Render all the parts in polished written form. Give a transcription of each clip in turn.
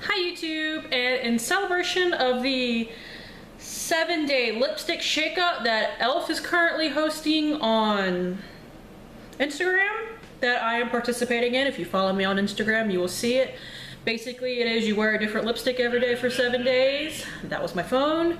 Hi YouTube, and in celebration of the 7-day lipstick shakeup that e.l.f. is currently hosting on Instagram that I am participating in. If you follow me on Instagram, you will see it. Basically, it is you wear a different lipstick every day for 7 days. That was my phone.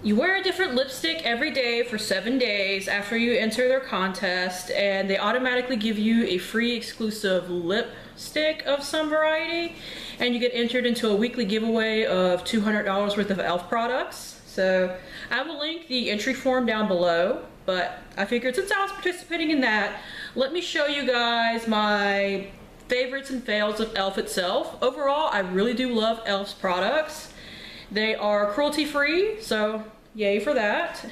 You wear a different lipstick every day for 7 days after you enter their contest, and they automatically give you a free exclusive lipstick of some variety, and you get entered into a weekly giveaway of $200 worth of e.l.f. products. So I will link the entry form down below, but I figured since I was participating in that, let me show you guys my favorites and fails of e.l.f. itself. Overall, I really do love e.l.f.'s products. They are cruelty-free, so yay for that.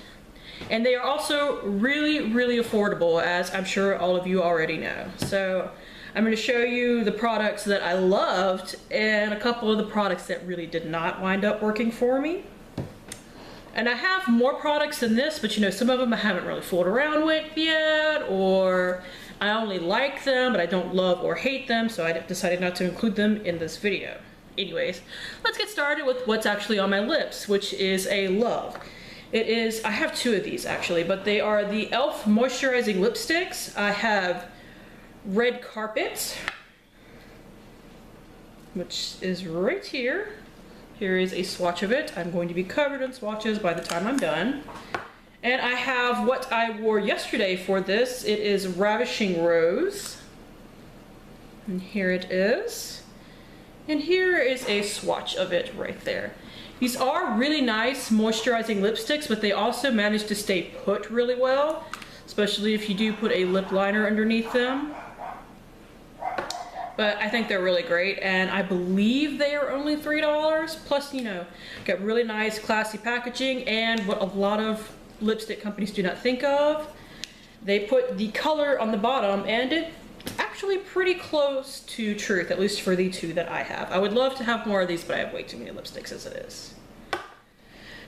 And they are also really, really affordable, as I'm sure all of you already know. So I'm going to show you the products that I loved and a couple of the products that really did not wind up working for me. And I have more products than this, but you know, some of them I haven't really fooled around with yet, or I only like them, but I don't love or hate them, so I decided not to include them in this video. Anyways, let's get started with what's actually on my lips, which is a love. It is, I have two of these actually, but they are the e.l.f. moisturizing lipsticks. I have Red Carpet, which is right here. Here is a swatch of it. I'm going to be covered in swatches by the time I'm done. And I have what I wore yesterday for this. It is Ravishing Rose. And here it is. And here is a swatch of it right there. These are really nice moisturizing lipsticks, but they also manage to stay put really well, especially if you do put a lip liner underneath them. But I think they're really great, and I believe they are only $3. Plus, you know, got really nice, classy packaging, and what a lot of lipstick companies do not think of, they put the color on the bottom, and it's actually pretty close to truth, at least for the two that I have. I would love to have more of these, but I have way too many lipsticks as it is.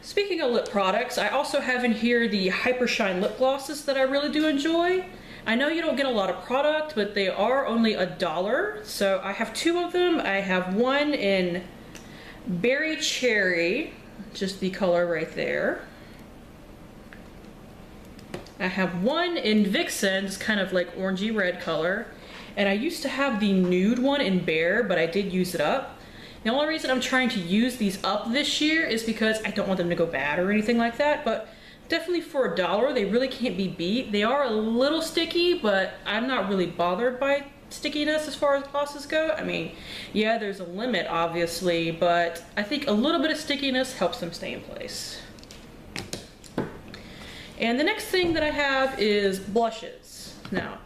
Speaking of lip products, I also have in here the Hyper Shine lip glosses that I really do enjoy. I know you don't get a lot of product, but they are only $1, so I have two of them. I have one in Berry Cherry, just the color right there. I have one in Vixen, it's kind of like orangey red color. And I used to have the nude one in Bear, but I did use it up. The only reason I'm trying to use these up this year is because I don't want them to go bad or anything like that, but definitely for $1, they really can't be beat. They are a little sticky, but I'm not really bothered by stickiness as far as glosses go. I mean, yeah, there's a limit obviously, but I think a little bit of stickiness helps them stay in place. And the next thing that I have is blushes. Now,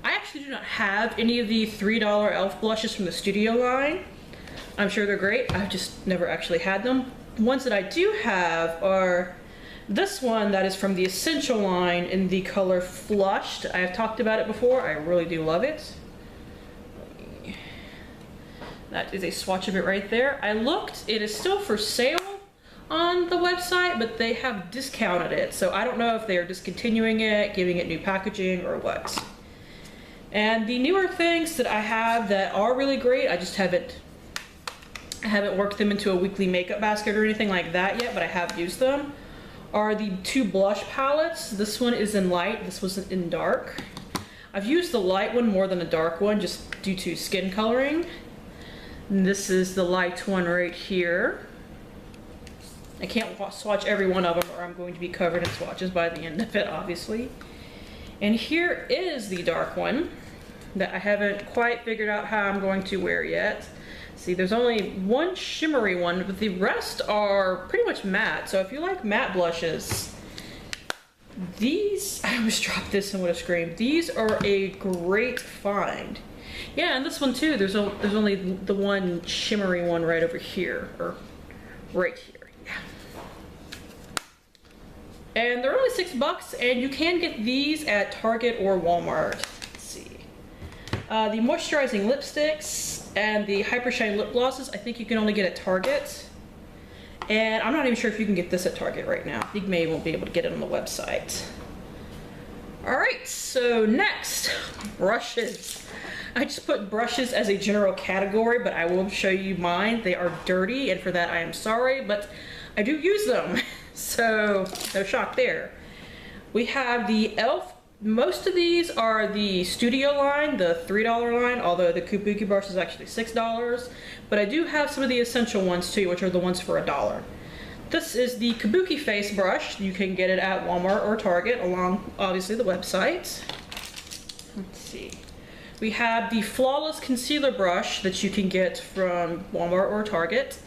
I actually do not have any of the $3 e.l.f. blushes from the Studio line. I'm sure they're great, I've just never actually had them. The ones that I do have are this one that is from the Essential line in the color Flushed. I have talked about it before, I really do love it. That is a swatch of it right there. I looked, it is still for sale on the website, but they have discounted it, so I don't know if they are discontinuing it, giving it new packaging, or what. And the newer things that I have that are really great, I just haven't worked them into a weekly makeup basket or anything like that yet, but I have used them, are the two blush palettes. This one is in light, this was in dark. I've used the light one more than the dark one just due to skin coloring. And this is the light one right here. I can't swatch every one of them or I'm going to be covered in swatches by the end of it, obviously. And here is the dark one that I haven't quite figured out how I'm going to wear yet. See, there's only one shimmery one, but the rest are pretty much matte. So if you like matte blushes, these, I almost dropped this and would have screamed. These are a great find. Yeah, and this one too, there's only the one shimmery one right over here, or right here. And they're only $6, and you can get these at Target or Walmart. Let's see. The moisturizing lipsticks and the Hyper Shine lip glosses, I think you can only get at Target. And I'm not even sure if you can get this at Target right now. I think maybe you won't be able to get it on the website. Alright, so next, brushes. I just put brushes as a general category, but I will show you mine. They are dirty, and for that I am sorry, but I do use them. So no shock there. We have the e.l.f. Most of these are the studio line, the $3 line, although the Kabuki brush is actually $6. But I do have some of the essential ones too, which are the ones for $1. This is the Kabuki face brush. You can get it at Walmart or Target, along obviously the website. Let's see. We have the Flawless Concealer brush that you can get from Walmart or Target.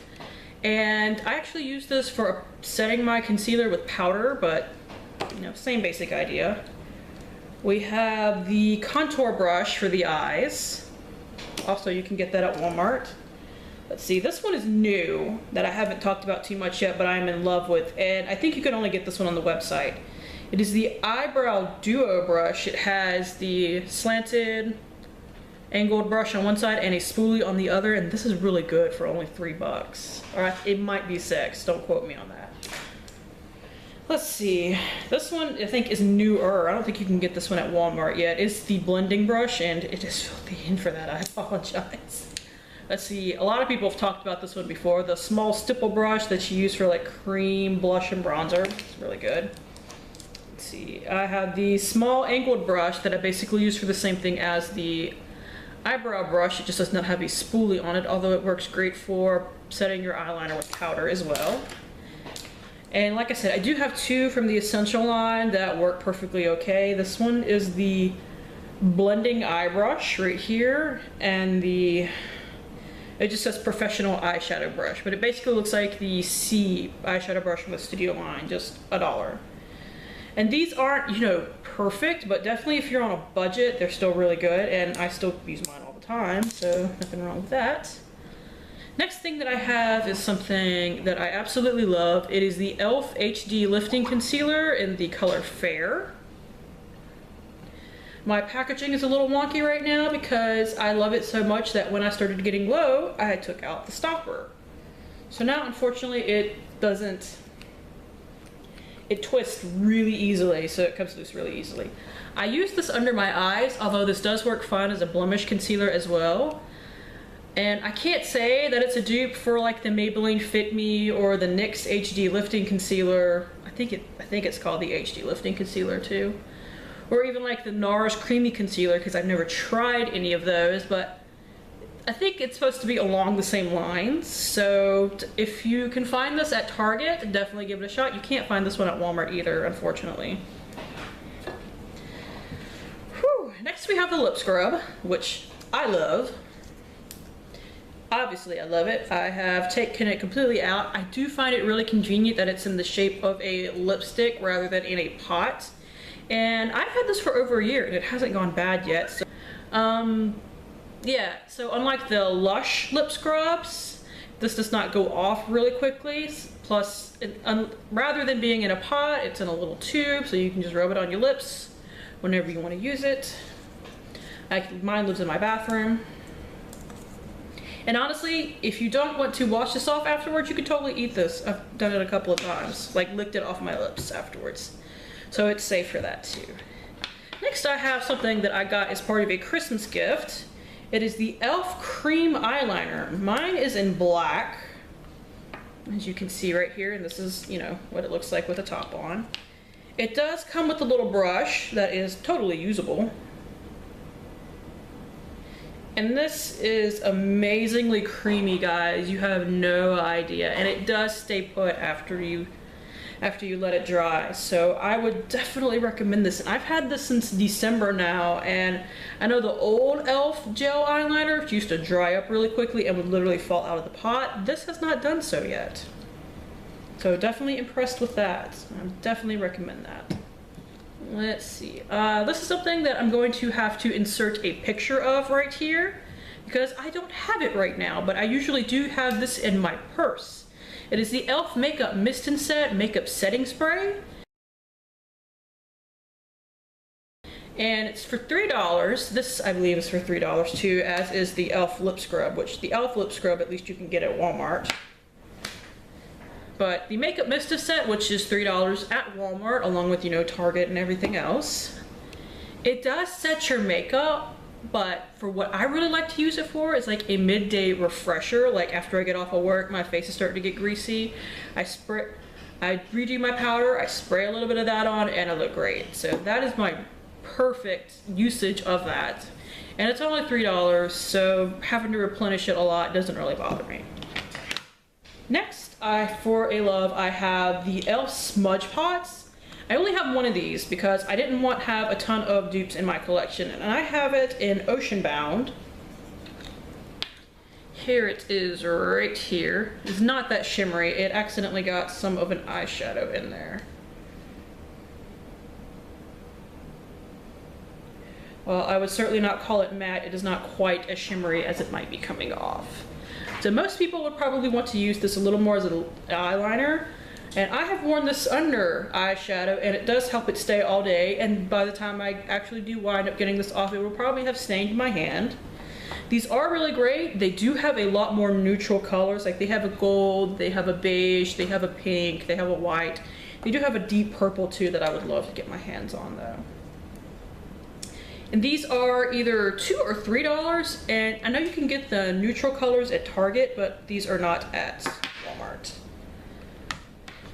And I actually use this for setting my concealer with powder, but you know, same basic idea. We have the contour brush for the eyes. Also, you can get that at Walmart. Let's see, this one is new that I haven't talked about too much yet, but I'm in love with, and I think you can only get this one on the website. It is the Eyebrow Duo brush. It has the slanted angled brush on one side and a spoolie on the other, and this is really good for only $3. Or it might be $6, don't quote me on that. Let's see, this one I think is newer. I don't think you can get this one at Walmart yet. It's the blending brush, and it is filthy in for that, I apologize. Let's see, a lot of people have talked about this one before. The small stipple brush that you use for like cream, blush, and bronzer. It's really good. Let's see, I have the small angled brush that I basically use for the same thing as the eyebrow brush. It just does not have a spoolie on it, although it works great for setting your eyeliner with powder as well. And like I said, I do have two from the Essential line that work perfectly okay. This one is the blending eye brush right here, and it just says professional eyeshadow brush, but it basically looks like the C eyeshadow brush from the Studio line, just $1. And these aren't, you know, perfect, but definitely if you're on a budget, they're still really good, and I still use mine all the time, so nothing wrong with that. Next thing that I have is something that I absolutely love. It is the e.l.f. HD Lifting Concealer in the color Fair. My packaging is a little wonky right now because I love it so much that when I started getting low, I took out the stopper. So now, unfortunately, it twists really easily, so it comes loose really easily. I use this under my eyes, although this does work fine as a blemish concealer as well. And I can't say that it's a dupe for like the Maybelline Fit Me or the NYX HD Lifting Concealer. I think it's called the HD Lifting Concealer too. Or even like the NARS Creamy Concealer, because I've never tried any of those, but I think it's supposed to be along the same lines. So if you can find this at Target, definitely give it a shot. You can't find this one at Walmart either, unfortunately. Whew. Next we have the lip scrub, which I love. Obviously I love it. I have taken it completely out. I do find it really convenient that it's in the shape of a lipstick rather than in a pot. And I've had this for over a year and it hasn't gone bad yet. So, yeah, so unlike the Lush lip scrubs, this does not go off really quickly. Plus, rather than being in a pot, it's in a little tube, so you can just rub it on your lips whenever you want to use it. Mine lives in my bathroom. And honestly, if you don't want to wash this off afterwards, you can totally eat this. I've done it a couple of times, like licked it off my lips afterwards. So it's safe for that too. Next I have something that I got as part of a Christmas gift. It is the e.l.f. Cream Eyeliner. Mine is in black, as you can see right here, and this is, you know, what it looks like with the top on. It does come with a little brush that is totally usable. And this is amazingly creamy, guys. You have no idea. And it does stay put after you let it dry. So I would definitely recommend this. And I've had this since December now, and I know the old e.l.f. gel eyeliner used to dry up really quickly and would literally fall out of the pot. This has not done so yet. So definitely impressed with that. I definitely recommend that. Let's see. This is something that I'm going to have to insert a picture of right here because I don't have it right now, but I usually do have this in my purse. It is the e.l.f. Makeup Mist and Set Makeup Setting Spray. And it's for $3. This, I believe, is for $3 too, as is the e.l.f. Lip Scrub, which the e.l.f. Lip Scrub at least you can get at Walmart. But the Makeup Mist Set, which is $3 at Walmart, along with, you know, Target and everything else, it does set your makeup But for what I really like to use it for is like a midday refresher. Like after I get off of work, my face is starting to get greasy. I redo my powder, I spray a little bit of that on, and I look great. So that is my perfect usage of that. And it's only $3, so having to replenish it a lot doesn't really bother me. Next, for a love, I have the e.l.f. Smudge Pots. I only have one of these because I didn't want to have a ton of dupes in my collection, and I have it in Ocean Bound. Here it is right here. It's not that shimmery. It accidentally got some of an eyeshadow in there. Well, I would certainly not call it matte. It is not quite as shimmery as it might be coming off. So most people would probably want to use this a little more as an eyeliner. And I have worn this under eyeshadow, and it does help it stay all day. And by the time I actually do wind up getting this off, it will probably have stained my hand. These are really great. They do have a lot more neutral colors. Like they have a gold, they have a beige, they have a pink, they have a white. They do have a deep purple too that I would love to get my hands on though. And these are either $2 or $3. And I know you can get the neutral colors at Target, but these are not at Walmart.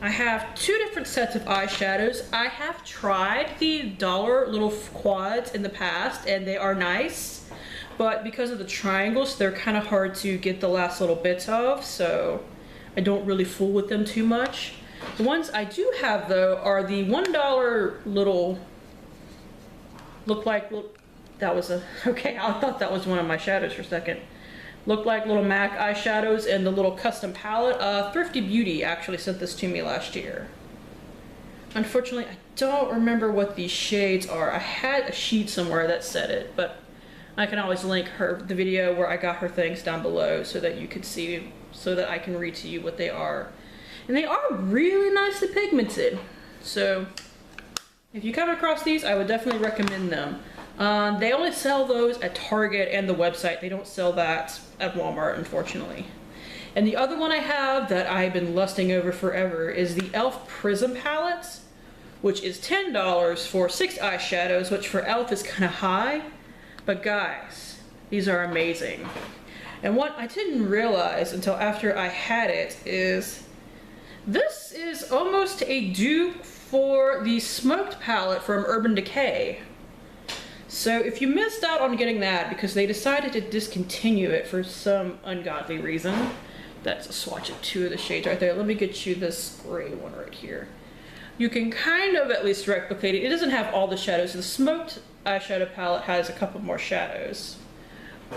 I have two different sets of eyeshadows. I have tried the dollar little quads in the past, and they are nice, but because of the triangles, they're kind of hard to get the last little bits of, so I don't really fool with them too much. The ones I do have though are the $1 little, okay, I thought that was one of my shadows for a second. Looked like little MAC eyeshadows and the little custom palette. Thrifty Beauty actually sent this to me last year. Unfortunately, I don't remember what these shades are. I had a sheet somewhere that said it, but I can always link the video where I got her things down below so that you could see, so that I can read to you what they are. And they are really nicely pigmented. So if you come across these, I would definitely recommend them. They only sell those at Target and the website. They don't sell that at Walmart, unfortunately. And the other one I have that I've been lusting over forever is the e.l.f. Prism Palette, which is $10 for 6 eyeshadows, which for e.l.f. is kind of high. But guys, these are amazing. And what I didn't realize until after I had it is this is almost a dupe for the Smoked palette from Urban Decay. So if you missed out on getting that because they decided to discontinue it for some ungodly reason, that's a swatch of 2 of the shades right there. Let me get you this gray one right here. You can kind of at least replicate it. It doesn't have all the shadows. The Smoked eyeshadow palette has a couple more shadows.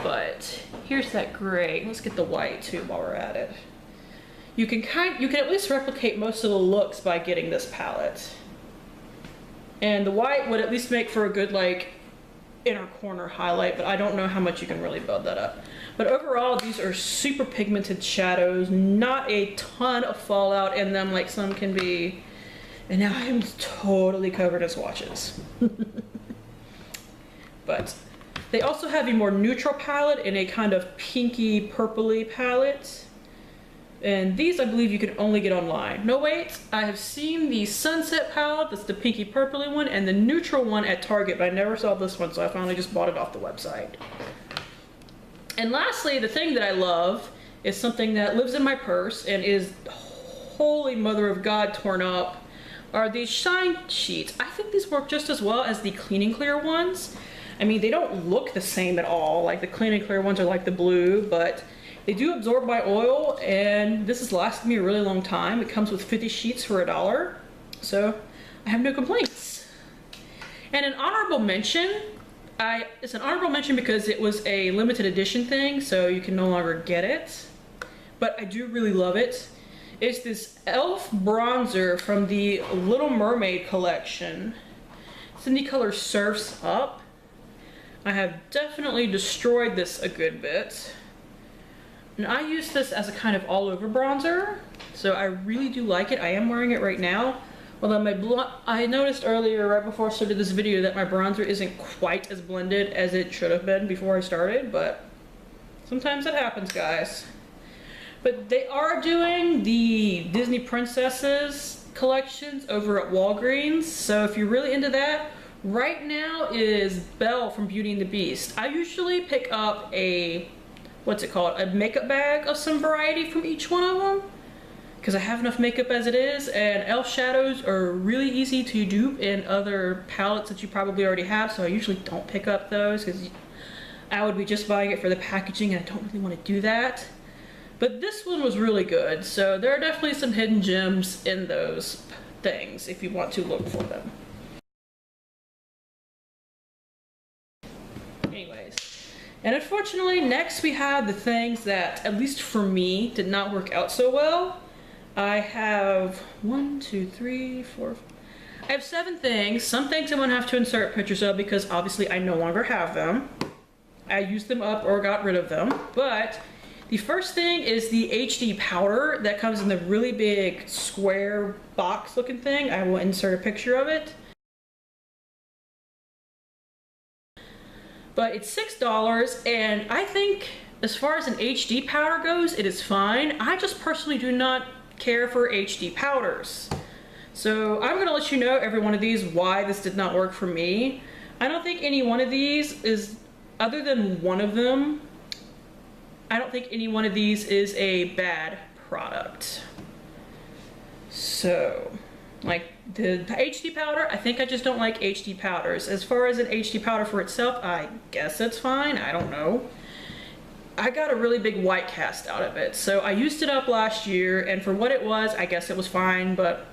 But here's that gray. Let's get the white too while we're at it. You can at least replicate most of the looks by getting this palette. And the white would at least make for a good like inner corner highlight, but I don't know how much you can really build that up. But overall, these are super pigmented shadows, not a ton of fallout in them like some can be. And now I am totally covered in swatches. But they also have a more neutral palette and a kind of pinky purpley palette. And these I believe you can only get online. No wait, I have seen the Sunset palette, that's the pinky purpley one, and the neutral one at Target, but I never saw this one, so I finally just bought it off the website. And lastly, the thing that I love is something that lives in my purse and is holy mother of God torn up, are these shine sheets. I think these work just as well as the Clean and Clear ones. I mean, they don't look the same at all. Like the Clean and Clear ones are like the blue, but they do absorb my oil, and this has lasted me a really long time. It comes with 50 sheets for $1, so I have no complaints. And an honorable mention, it's an honorable mention because it was a limited edition thing, so you can no longer get it, but I do really love it. It's this e.l.f. bronzer from the Little Mermaid collection. It's in the color Surf's Up. I have definitely destroyed this a good bit. And I use this as a kind of all-over bronzer, so I really do like it. I am wearing it right now. Although I noticed earlier, right before I started this video, that my bronzer isn't quite as blended as it should have been before I started, but sometimes it happens, guys. But they are doing the Disney Princesses collections over at Walgreens, so if you're really into that, right now is Belle from Beauty and the Beast. I usually pick up a, what's it called, a makeup bag of some variety from each one of them, because I have enough makeup as it is, and e.l.f. shadows are really easy to dupe in other palettes that you probably already have, so I usually don't pick up those because I would be just buying it for the packaging and I don't really want to do that. But this one was really good, so there are definitely some hidden gems in those things if you want to look for them. Anyways, and unfortunately next we have the things that, at least for me, did not work out so well. I have 1, 2, 3, 4, I have 7 things. Some things I'm gonna have to insert pictures of because obviously I no longer have them. I used them up or got rid of them. But the first thing is the HD powder that comes in the really big square box looking thing. I will insert a picture of it. But it's $6, and I think as far as an HD powder goes, it is fine. I just personally do not care for HD powders. So I'm gonna let you know, every one of these, why this did not work for me. I don't think any one of these is, other than one of them, I don't think any one of these is a bad product. So, like the HD powder, I think I just don't like HD powders. As far as an HD powder for itself, I guess it's fine, I don't know. I got a really big white cast out of it, so I used it up last year, and for what it was, I guess it was fine, but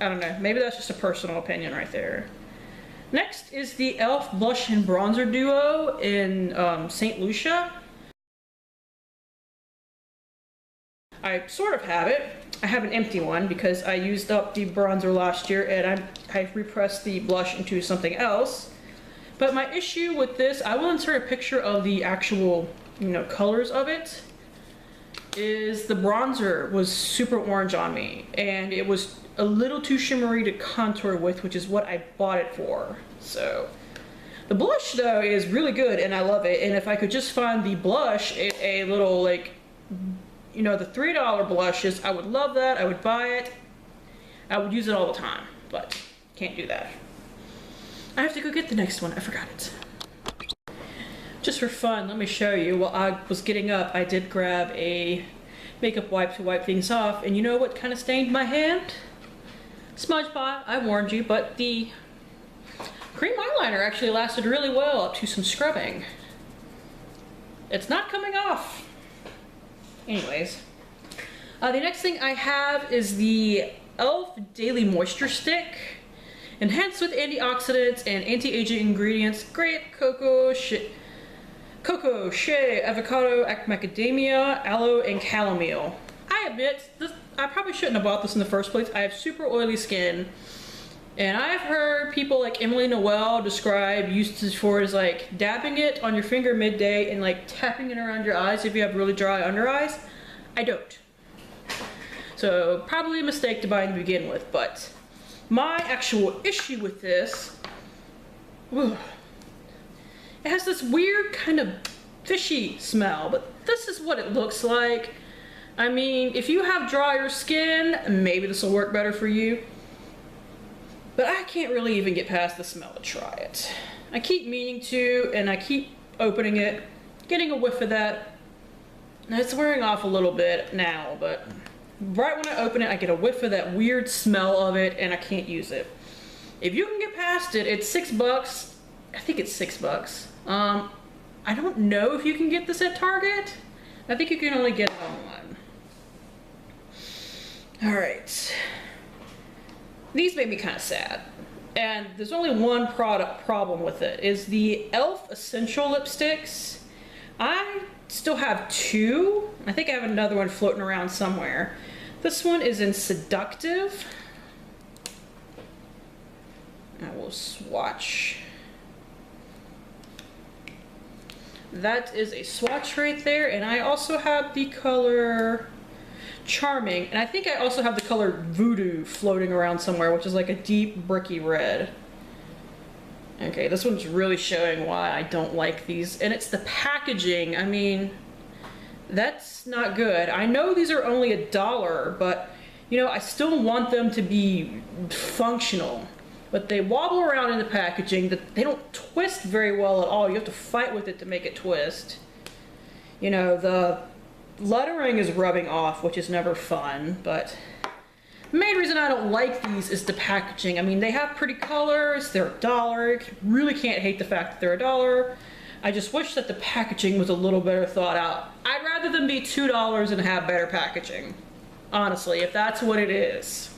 I don't know, maybe that's just a personal opinion right there. Next is the e.l.f. Blush and Bronzer Duo in St. Lucia. I sort of have it. I have an empty one because I used up the bronzer last year and I've repressed the blush into something else. But my issue with this, I will insert a picture of the actual, colors of it, is the bronzer was super orange on me and it was a little too shimmery to contour with, which is what I bought it for. So the blush though is really good and I love it, and if I could just find the blush in a little, like, the $3 blushes, I would love that. I would buy it. I would use it all the time, but can't do that. I have to go get the next one. I forgot it. Just for fun, let me show you. While I was getting up, I did grab a makeup wipe to wipe things off, and you know what kind of stained my hand? Smudge pot, I warned you, but the cream eyeliner actually lasted really well up to some scrubbing. It's not coming off. Anyways, the next thing I have is the e.l.f. Daily Moisture Stick. Enhanced with antioxidants and anti-aging ingredients: grape, cocoa, shea, avocado, macadamia, aloe, and chamomile. I admit, I probably shouldn't have bought this in the first place. I have super oily skin, and I've heard people like Emily Noel describe usage for it as like dabbing it on your finger midday and like tapping it around your eyes if you have really dry under eyes. I don't. So probably a mistake to buy to begin with, but my actual issue with this, it has this weird kind of fishy smell, but this is what it looks like. I mean, if you have drier skin, maybe this will work better for you. But I can't really even get past the smell to try it. I keep meaning to, and I keep opening it, getting a whiff of that. Now it's wearing off a little bit now, but right when I open it, I get a whiff of that weird smell of it, and I can't use it. If you can get past it, it's $6. I think it's $6. I don't know if you can get this at Target. I think you can only get it online. Alright. These made me kind of sad. And there's only one problem with it, is the e.l.f. Essential Lipsticks. I still have 2. I think I have another one floating around somewhere. This one is in Seductive. I will swatch. That is a swatch right there, and I also have the color Charming, and I think I also have the color Voodoo floating around somewhere, which is like a deep bricky red. Okay, this one's really showing why I don't like these, and it's the packaging. I mean, that's not good. I know these are only $1, but I still want them to be functional. but they wobble around in the packaging. They don't twist very well at all. You have to fight with it to make it twist. You know, the lettering is rubbing off, which is never fun, but the main reason I don't like these is the packaging. I mean, they have pretty colors, they're $1. Really can't hate the fact that they're $1. I just wish that the packaging was a little better thought out. I'd rather them be $2 and have better packaging, honestly, if that's what it is.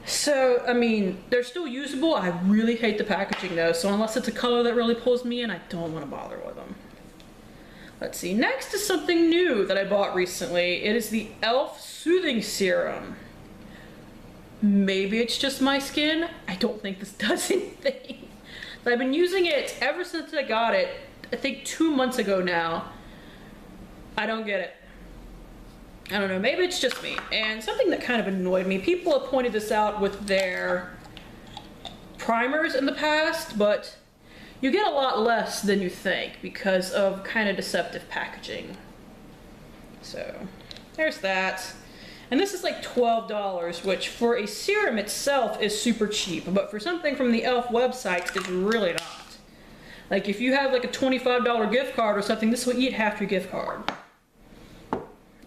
So, I mean, they're still usable. I really hate the packaging though, so unless it's a color that really pulls me in, I don't want to bother with them. Let's see, next is something new that I bought recently. It is the e.l.f. Soothing Serum. Maybe it's just my skin. I don't think this does anything. But I've been using it ever since I got it, I think 2 months ago now. I don't get it. I don't know, maybe it's just me. And something that kind of annoyed me, people have pointed this out with their primers in the past, but you get a lot less than you think because of kind of deceptive packaging. So there's that. And this is like $12, which for a serum itself is super cheap, but for something from the e.l.f. website is really not. Like if you have like a $25 gift card or something, this will eat half your gift card.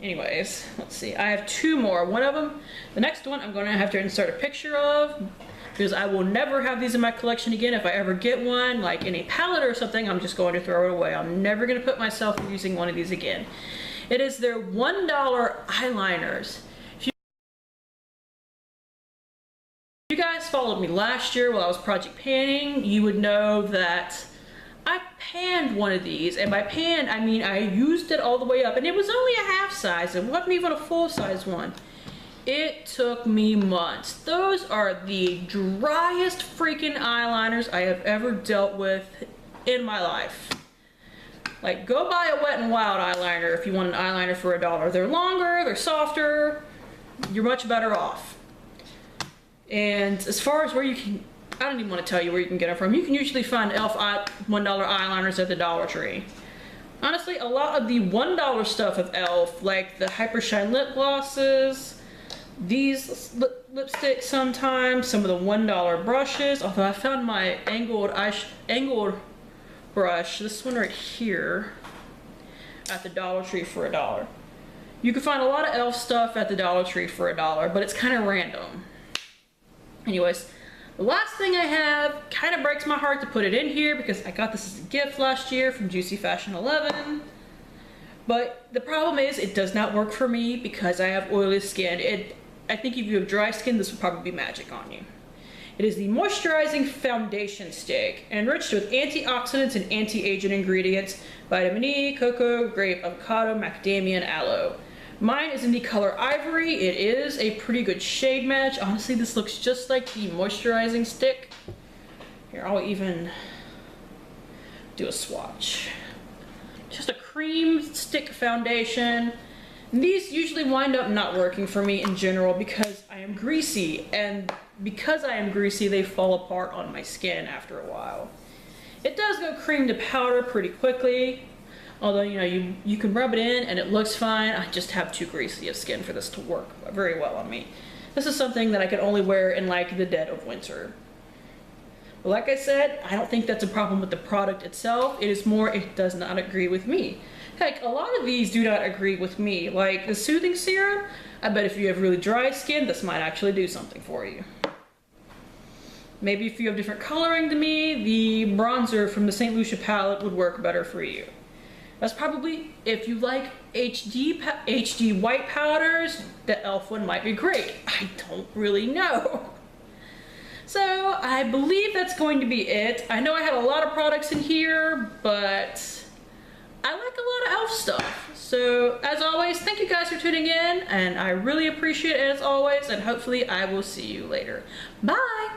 Anyways, let's see, I have 2 more. One of them, the next one I'm going to have to insert a picture of, because I will never have these in my collection again. If I ever get one, like in a palette or something, I'm just going to throw it away. I'm never going to put myself through using one of these again. It is their $1 eyeliners. If you guys followed me last year while I was project panning, you would know that I panned one of these, and by panned I mean I used it all the way up, and it was only a half size. It wasn't even a full size one. It took me months. Those are the driest freaking eyeliners I have ever dealt with in my life. Like, go buy a Wet n Wild eyeliner if you want an eyeliner for $1. They're longer, they're softer, you're much better off. And as far as where you can, I don't even want to tell you where you can get them from. You can usually find e.l.f. $1 eyeliners at the Dollar Tree. Honestly, a lot of the $1 stuff of e.l.f., like the Hyper Shine lip glosses, these lipsticks sometimes, some of the $1 brushes, although I found my angled brush, this one right here, at the Dollar Tree for $1. You can find a lot of e.l.f. stuff at the Dollar Tree for $1, but it's kind of random. Anyways, the last thing I have, kind of breaks my heart to put it in here because I got this as a gift last year from Juicy Fashion 11. But the problem is it does not work for me because I have oily skin. I think if you have dry skin, this would probably be magic on you. It is the Moisturizing Foundation Stick, enriched with antioxidants and anti-aging ingredients, vitamin E, cocoa, grape, avocado, macadamia, and aloe. Mine is in the color Ivory. It is a pretty good shade match. Honestly, this looks just like the moisturizing stick. Here, I'll even do a swatch. Just a cream stick foundation. And these usually wind up not working for me in general because I am greasy, and because I am greasy, they fall apart on my skin after a while. It does go cream to powder pretty quickly. Although, you know, you can rub it in and it looks fine. I just have too greasy of skin for this to work very well on me. This is something that I can only wear in like the dead of winter. But like I said, I don't think that's a problem with the product itself. It is more, it does not agree with me. Heck, a lot of these do not agree with me. Like the Soothing Serum, I bet if you have really dry skin, this might actually do something for you. Maybe if you have different coloring than me, the bronzer from the St. Lucia palette would work better for you. That's probably, if you like HD white powders, the e.l.f. one might be great. I don't really know. So I believe that's going to be it. I know I had a lot of products in here, but I like a lot of e.l.f. stuff. So as always, thank you guys for tuning in, and I really appreciate it as always, and hopefully I will see you later. Bye!